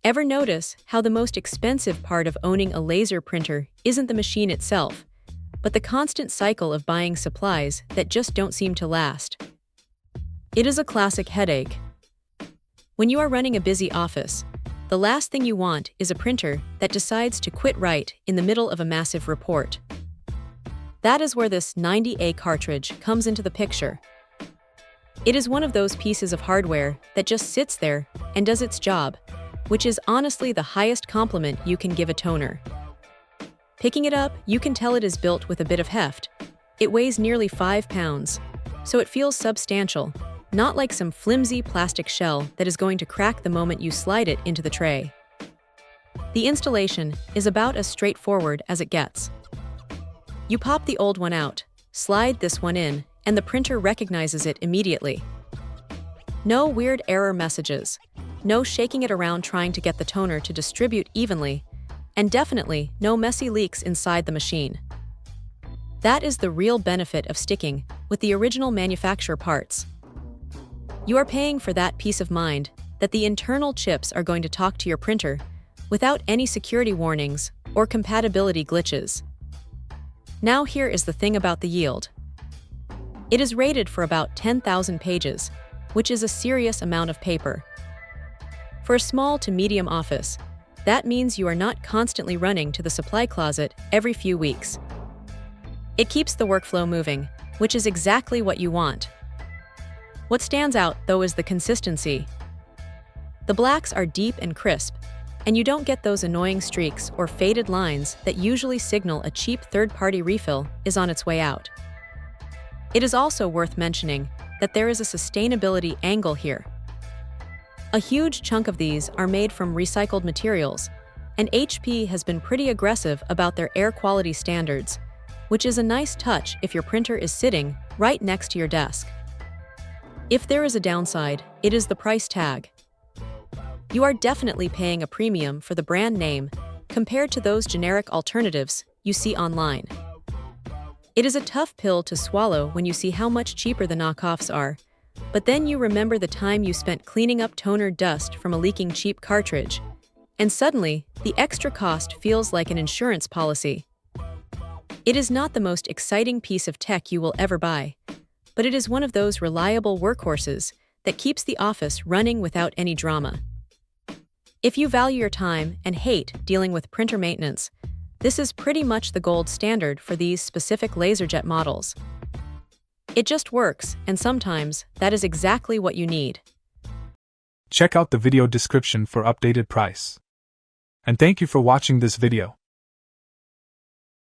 Ever notice how the most expensive part of owning a laser printer isn't the machine itself, but the constant cycle of buying supplies that just don't seem to last? It is a classic headache. When you are running a busy office, the last thing you want is a printer that decides to quit right in the middle of a massive report. That is where this 90A cartridge comes into the picture. It is one of those pieces of hardware that just sits there and does its job, which is honestly the highest compliment you can give a toner. Picking it up, you can tell it is built with a bit of heft. It weighs nearly 5 pounds, so it feels substantial, not like some flimsy plastic shell that is going to crack the moment you slide it into the tray. The installation is about as straightforward as it gets. You pop the old one out, slide this one in, and the printer recognizes it immediately. No weird error messages, no shaking it around trying to get the toner to distribute evenly, and definitely no messy leaks inside the machine. That is the real benefit of sticking with the original manufacturer parts. You are paying for that peace of mind that the internal chips are going to talk to your printer without any security warnings or compatibility glitches. Now here is the thing about the yield. It is rated for about 10,000 pages, which is a serious amount of paper. For a small to medium office, that means you are not constantly running to the supply closet every few weeks. It keeps the workflow moving, which is exactly what you want. What stands out, though, is the consistency. The blacks are deep and crisp, and you don't get those annoying streaks or faded lines that usually signal a cheap third-party refill is on its way out. It is also worth mentioning that there is a sustainability angle here. A huge chunk of these are made from recycled materials, and HP has been pretty aggressive about their air quality standards, which is a nice touch if your printer is sitting right next to your desk. If there is a downside, it is the price tag. You are definitely paying a premium for the brand name compared to those generic alternatives you see online. It is a tough pill to swallow when you see how much cheaper the knockoffs are, but then you remember the time you spent cleaning up toner dust from a leaking cheap cartridge, and suddenly, the extra cost feels like an insurance policy. It is not the most exciting piece of tech you will ever buy, but it is one of those reliable workhorses that keeps the office running without any drama. If you value your time and hate dealing with printer maintenance, this is pretty much the gold standard for these specific LaserJet models. It just works, and sometimes that is exactly what you need. Check out the video description for updated price. And thank you for watching this video.